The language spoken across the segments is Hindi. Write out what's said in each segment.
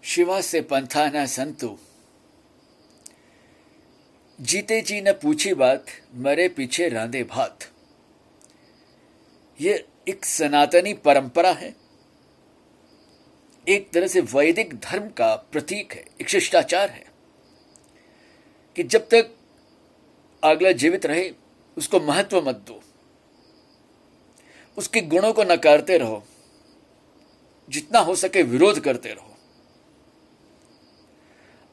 शिवा से पंथा न संतु, जीते जी न पूछी बात, मरे पीछे रांधे भात। ये एक सनातनी परंपरा है, एक तरह से वैदिक धर्म का प्रतीक है, एक शिष्टाचार है कि जब तक अगला जीवित रहे उसको महत्व मत दो, उसके गुणों को नकारते रहो, जितना हो सके विरोध करते रहो,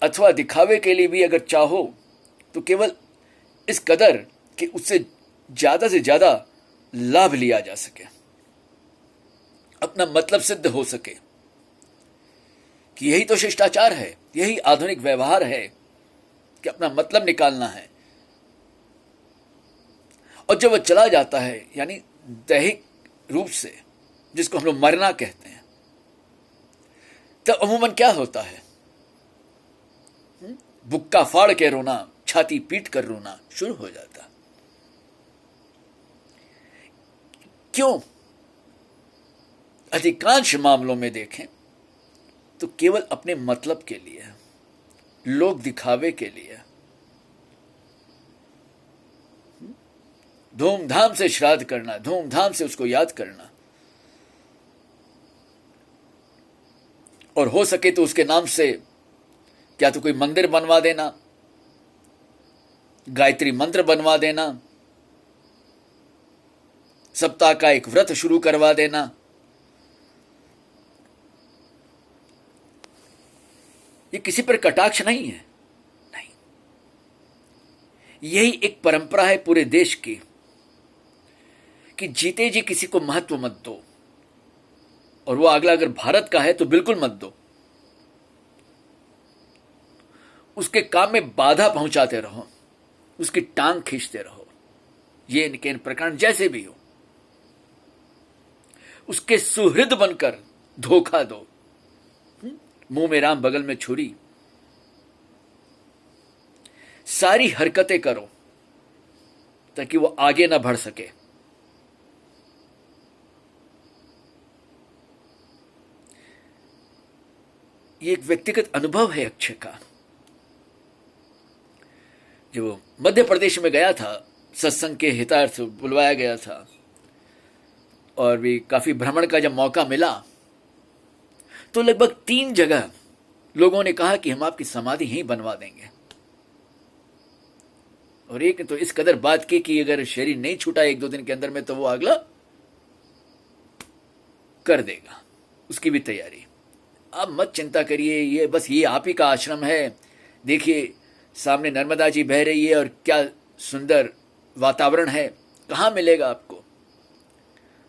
अथवा दिखावे के लिए भी अगर चाहो तो केवल इस कदर कि उससे ज्यादा से ज्यादा लाभ लिया जा सके, अपना मतलब सिद्ध हो सके, कि यही तो शिष्टाचार है, यही आधुनिक व्यवहार है कि अपना मतलब निकालना है। और जब वह चला जाता है, यानी दैहिक रूप से, जिसको हम लोग मरना कहते हैं, तब अमूमन क्या होता है? बुक्का फाड़ के रोना, छाती पीट कर रोना शुरू हो जाता। क्यों? अधिकांश मामलों में देखें तो केवल अपने मतलब के लिए, लोग दिखावे के लिए, धूमधाम से श्राद्ध करना, धूमधाम से उसको याद करना, और हो सके तो उसके नाम से क्या तो कोई मंदिर बनवा देना, गायत्री मंत्र बनवा देना, सप्ताह का एक व्रत शुरू करवा देना। ये किसी पर कटाक्ष नहीं है, नहीं, यही एक परंपरा है पूरे देश की कि जीते जी किसी को महत्व मत दो, और वो अगला अगर भारत का है तो बिल्कुल मत दो। उसके काम में बाधा पहुंचाते रहो, उसकी टांग खींचते रहो, ये इनके प्रकरण जैसे भी हो, उसके सुहृद बनकर धोखा दो, मुंह में राम बगल में छुरी, सारी हरकतें करो ताकि वो आगे ना बढ़ सके। ये एक व्यक्तिगत अनुभव है अक्षय का। जो मध्य प्रदेश में गया था, सत्संग के हितार्थ बुलवाया गया था, और भी काफी भ्रमण का जब मौका मिला तो लगभग 3 जगह लोगों ने कहा कि हम आपकी समाधि ही बनवा देंगे, और एक तो इस कदर बात की कि अगर शरीर नहीं छूटा 1-2 दिन के अंदर में तो वो अगला कर देगा, उसकी भी तैयारी। आप मत चिंता करिए, ये बस ये आप ही का आश्रम है, देखिए सामने नर्मदा जी बह रही है और क्या सुंदर वातावरण है, कहाँ मिलेगा आपको?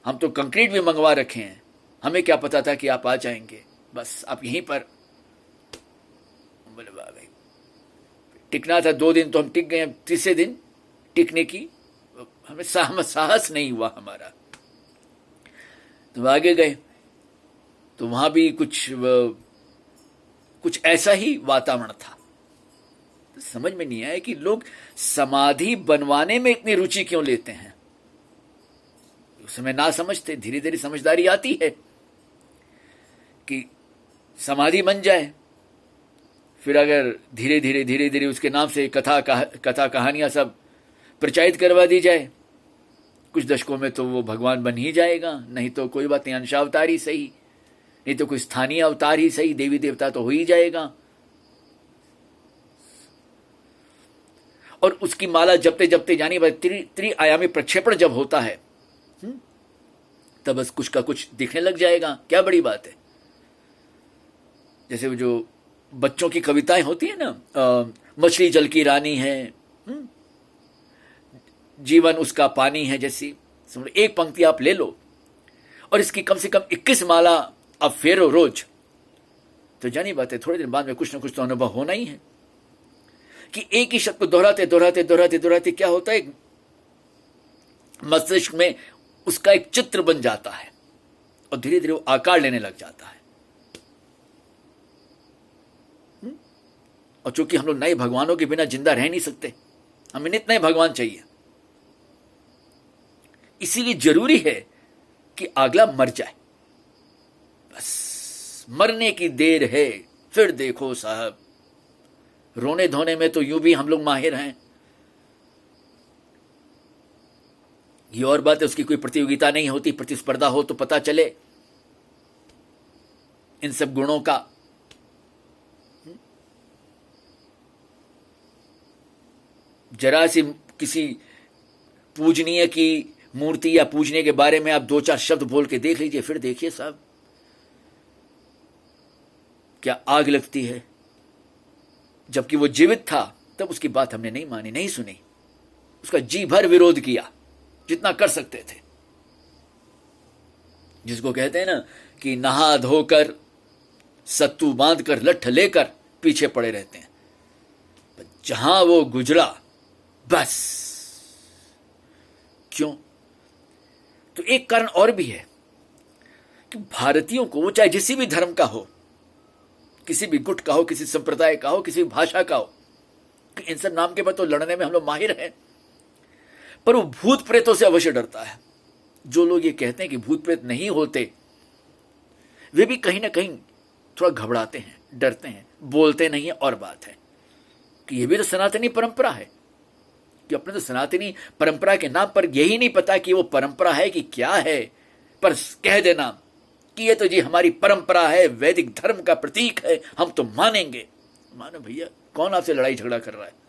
हम तो कंक्रीट भी मंगवा रखे हैं, हमें क्या पता था कि आप आ जाएंगे, बस आप यहीं पर। बोले वाह भाई, टिकना था 2 दिन तो हम टिक गए, तीसरे दिन टिकने की हमें साहस नहीं हुआ हमारा, तो आगे गए तो वहां भी कुछ ऐसा ही वातावरण था। तो समझ में नहीं आया कि लोग समाधि बनवाने में इतनी रुचि क्यों लेते हैं। उस समय ना समझते, धीरे धीरे समझदारी आती है कि समाधि बन जाए, फिर अगर धीरे धीरे उसके नाम से कथा कहानियां सब प्रचारित करवा दी जाए, कुछ दशकों में तो वो भगवान बन ही जाएगा, नहीं तो कोई बात नहीं, अंशावतार ही सही, नहीं तो कोई स्थानीय अवतार ही सही, देवी देवता तो हो ही जाएगा। और उसकी माला जपते जपते जानी त्रिआयामी प्रक्षेपण जब होता है तब बस कुछ का कुछ दिखने लग जाएगा, क्या बड़ी बात है। जैसे वो जो बच्चों की कविताएं होती है ना, मछली जल की रानी है, जीवन उसका पानी है, जैसी एक पंक्ति आप ले लो और इसकी कम से कम 21 माला आप फेरो रोज, तो जानी बात है थोड़े दिन बाद में कुछ ना कुछ तो अनुभव होना ही है कि एक ही शब्द को दोहराते क्या होता है, मस्तिष्क में उसका एक चित्र बन जाता है और धीरे धीरे वो आकार लेने लग जाता है। और चूंकि हम लोग नए भगवानों के बिना जिंदा रह नहीं सकते, हमें नित नए भगवान चाहिए, इसीलिए जरूरी है कि अगला मर जाए, बस मरने की देर है, फिर देखो साहब, रोने धोने में तो यूं भी हम लोग माहिर हैं। ये और बात है, उसकी कोई प्रतियोगिता नहीं होती, प्रतिस्पर्धा हो तो पता चले इन सब गुणों का। जरा सी किसी पूजनीय की मूर्ति या पूजने के बारे में आप दो चार शब्द बोल के देख लीजिए, फिर देखिए साहब क्या आग लगती है। जबकि वो जीवित था तब उसकी बात हमने नहीं मानी, नहीं सुनी, उसका जी भर विरोध किया जितना कर सकते थे। जिसको कहते हैं ना कि नहा धोकर सत्तू बांधकर लठ लेकर पीछे पड़े रहते हैं। पर जहां वो गुजरा बस। क्यों? तो एक कारण और भी है कि भारतीयों को, वो चाहे किसी भी धर्म का हो, किसी भी गुट का हो, किसी संप्रदाय का हो, किसी भी भाषा का हो, इन सब नाम के बाद तो लड़ने में हम लोग माहिर हैं, पर वो भूत प्रेतों से अवश्य डरता है। जो लोग ये कहते हैं कि भूत प्रेत नहीं होते, वे भी कहीं ना कहीं थोड़ा घबराते हैं, डरते हैं, बोलते नहीं है। और बात है कि ये भी तो सनातनी परंपरा है, कि अपने तो सनातनी परंपरा के नाम पर यही नहीं पता कि वो परंपरा है कि क्या है, पर कह देना कि ये तो जी हमारी परंपरा है, वैदिक धर्म का प्रतीक है, हम तो मानेंगे। मानो भैया, कौन आपसे लड़ाई झगड़ा कर रहा है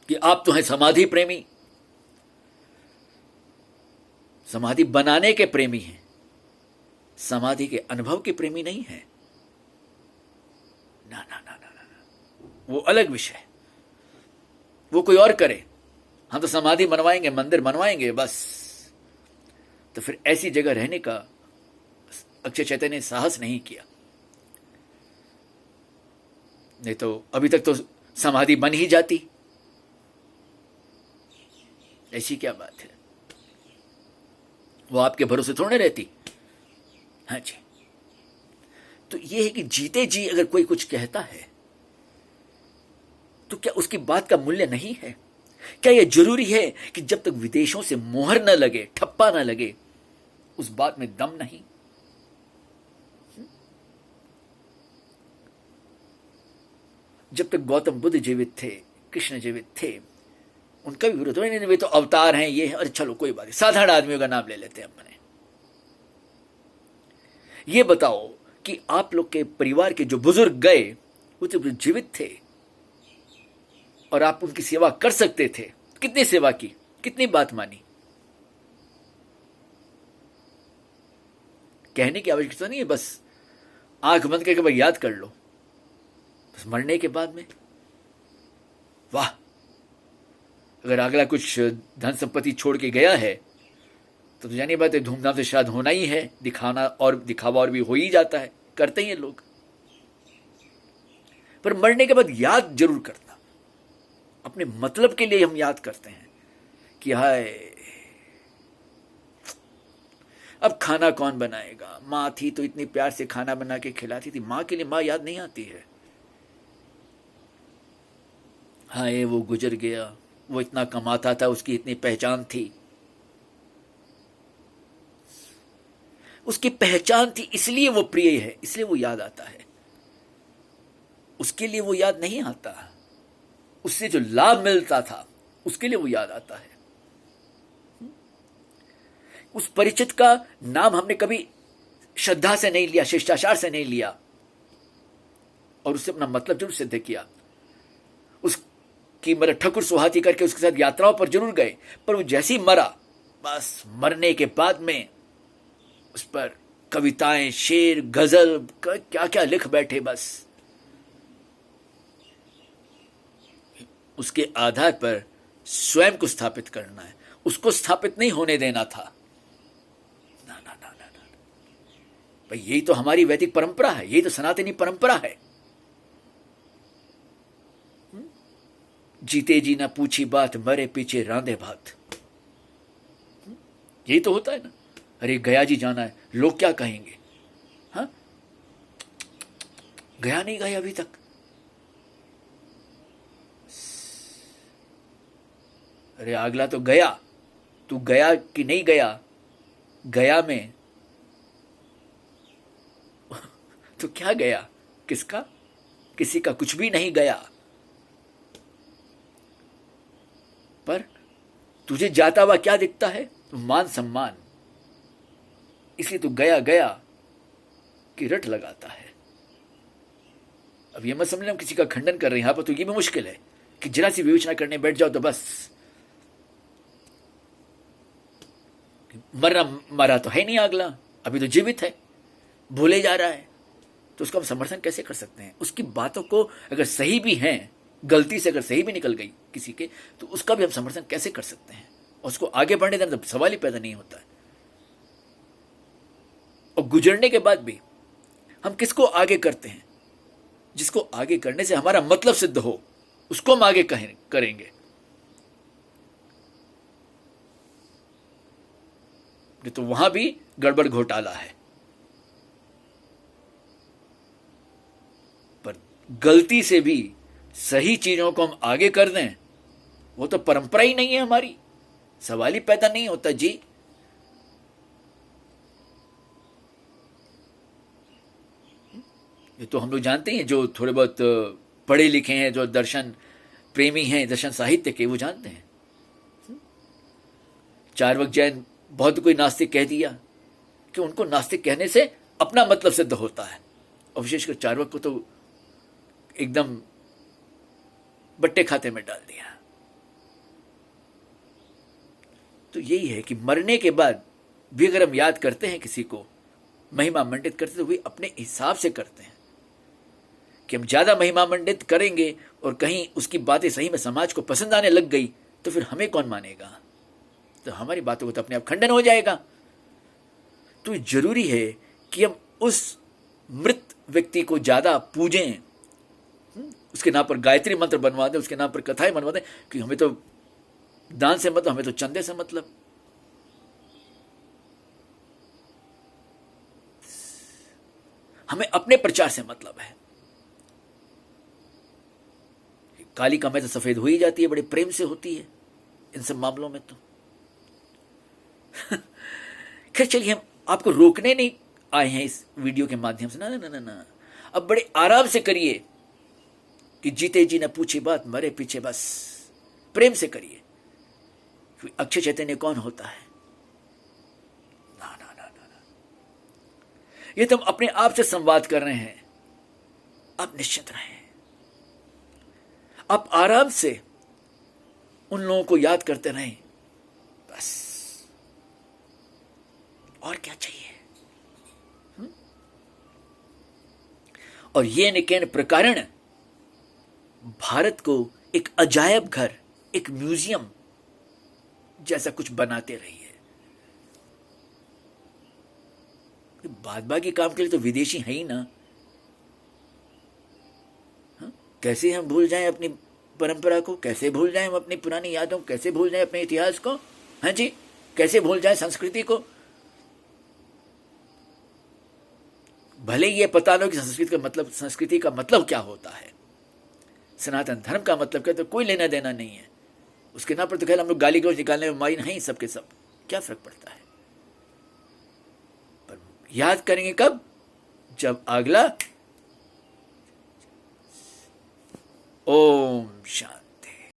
कि आप तो हैं समाधि प्रेमी, समाधि बनाने के प्रेमी हैं, समाधि के अनुभव के प्रेमी नहीं है। ना ना ना ना ना, वो अलग विषय, वो कोई और करे, हम तो समाधि बनवाएंगे, मंदिर बनवाएंगे बस। तो फिर ऐसी जगह रहने का अक्षय चैतन्य ने साहस नहीं किया। नहीं तो अभी तक तो समाधि बन ही जाती। ऐसी क्या बात है, वो आपके भरोसे थोड़े रहती। हाँ जी, तो ये है कि जीते जी अगर कोई कुछ कहता है तो क्या उसकी बात का मूल्य नहीं है? क्या यह जरूरी है कि जब तक विदेशों से मोहर न लगे, ठप्पा न लगे, उस बात में दम नहीं? जब तक गौतम बुद्ध जीवित थे, कृष्ण जीवित थे, उनका भी विरोध नहीं, वे तो अवतार हैं, ये है। अरे चलो कोई बात नहीं, साधारण आदमियों का नाम ले लेते हैं अपने। ये बताओ कि आप लोग के परिवार के जो बुजुर्ग गए, वो तो जीवित थे और आप उनकी सेवा कर सकते थे। कितनी सेवा की, कितनी बात मानी। कहने की आवश्यकता नहीं है, बस आंख बंद करके बस याद कर लो। बस मरने के बाद में वाह, अगर अगला कुछ धन संपत्ति छोड़ के गया है तो जानिए बात है, धूमधाम से श्राद्ध होना ही है, दिखाना और दिखावा और भी हो ही जाता है, करते ही हैं लोग। पर मरने के बाद याद जरूर करना, अपने मतलब के लिए हम याद करते हैं कि हाय अब खाना कौन बनाएगा। माँ थी तो इतनी प्यार से खाना बना के खिलाती थी। माँ के लिए माँ याद नहीं आती है। हाय वो गुजर गया, वो इतना कमाता था, उसकी इतनी पहचान थी, उसकी पहचान थी, इसलिए वो प्रिय है, इसलिए वो याद आता है। उसके लिए वो याद नहीं आता, उससे जो लाभ मिलता था उसके लिए वो याद आता है। उस परिचित का नाम हमने कभी श्रद्धा से नहीं लिया, शिष्टाचार से नहीं लिया, और उससे अपना मतलब जरूर सिद्ध किया। उसकी मतलब ठकुर सुहाती करके उसके साथ यात्राओं पर जरूर गए, पर वो जैसी मरा, बस मरने के बाद में उस पर कविताएं, शेर, गजल, क्या क्या लिख बैठे। बस उसके आधार पर स्वयं को स्थापित करना है, उसको स्थापित नहीं होने देना था। ना ना ना ना ना भाई, यही तो हमारी वैदिक परंपरा है, यही तो सनातनी परंपरा है। जीते जी ना पूछी बात, मरे पीछे रांधे भात। यही तो होता है ना। अरे गया जी जाना है, लोग क्या कहेंगे? हाँ, गया नहीं गए अभी तक। अरे अगला तो गया, तू गया कि नहीं गया? गया में तो क्या गया? किसका? किसी का कुछ भी नहीं गया, पर तुझे जाता हुआ क्या दिखता है? मान सम्मान। इसलिए तू गया गया की रट लगाता है। अब ये मत समझना हम किसी का खंडन कर रहे हैं यहां पर, तो ये भी मुश्किल है कि जरा सी विवेचना करने बैठ जाओ तो बस मरना मरा तो है नहीं अगला, अभी तो जीवित है, भूले जा रहा है, तो उसका हम समर्थन कैसे कर सकते हैं? उसकी बातों को अगर सही भी हैं, गलती से अगर सही भी निकल गई किसी के, तो उसका भी हम समर्थन कैसे कर सकते हैं? और उसको आगे बढ़ने देना तो सवाल ही पैदा नहीं होता है। और गुजरने के बाद भी हम किसको आगे करते हैं? जिसको आगे करने से हमारा मतलब सिद्ध हो, उसको हम आगे करेंगे। तो वहां भी गड़बड़ घोटाला है। पर गलती से भी सही चीजों को हम आगे कर दें, वो तो परंपरा ही नहीं है हमारी, सवाल ही पैदा नहीं होता जी। ये तो हम लोग जानते हैं, जो थोड़े बहुत पढ़े लिखे हैं, जो दर्शन प्रेमी हैं, दर्शन साहित्य के, वो जानते हैं। चार्वाक जैन बहुत कोई नास्तिक कह दिया कि उनको नास्तिक कहने से अपना मतलब सिद्ध होता है, और विशेषकर चार्वाक को तो एकदम बट्टे खाते में डाल दिया। तो यही है कि मरने के बाद भी अगर हम याद करते हैं किसी को, महिमा मंडित करते, तो वे अपने हिसाब से करते हैं कि हम ज्यादा महिमा मंडित करेंगे और कहीं उसकी बातें सही में समाज को पसंद आने लग गई तो फिर हमें कौन मानेगा? तो हमारी बातों को तो अपने आप खंडन हो जाएगा। तो जरूरी है कि हम उस मृत व्यक्ति को ज्यादा पूजें, उसके नाम पर गायत्री मंत्र बनवा दें, उसके नाम पर कथाएं बनवा दें, कि हमें तो दान से मतलब, हमें तो चंदे से मतलब। हमें अपने प्रचार से मतलब है। काली कमाई तो सफेद हो ही जाती है, बड़े प्रेम से होती है इन सब मामलों में तो। खैर चलिए, हम आपको रोकने नहीं आए हैं इस वीडियो के माध्यम से, ना ना ना ना, अब बड़े आराम से करिए कि जीते जी न पूछी बात, मरे पीछे बस, प्रेम से करिए। अक्षय चैतन्य कौन होता है? ना ना ना ना ना, ये तो हम अपने आप से संवाद कर रहे हैं। आप निश्चित रहें, आप आराम से उन लोगों को याद करते रहें, बस, और क्या चाहिए? और ये निकेन प्रकरण भारत को एक अजायब घर, एक म्यूजियम जैसा कुछ बनाते रही है। बाद बाकी काम के लिए तो विदेशी है ही ना। कैसे हम भूल जाएं अपनी परंपरा को, कैसे भूल जाएं हम अपनी पुरानी यादों, कैसे भूल जाएं अपने इतिहास को? हाँ जी, कैसे भूल जाएं संस्कृति को? भले ये पता लो कि संस्कृति का मतलब क्या होता है, सनातन धर्म का मतलब क्या, तो कोई लेना देना नहीं है उसके नाम पर। तो खैर हम लोग गाली गलौज निकालने में मारी नहीं, सबके सब, क्या फर्क पड़ता है? पर याद करेंगे कब? जब अगला। ओम शांति।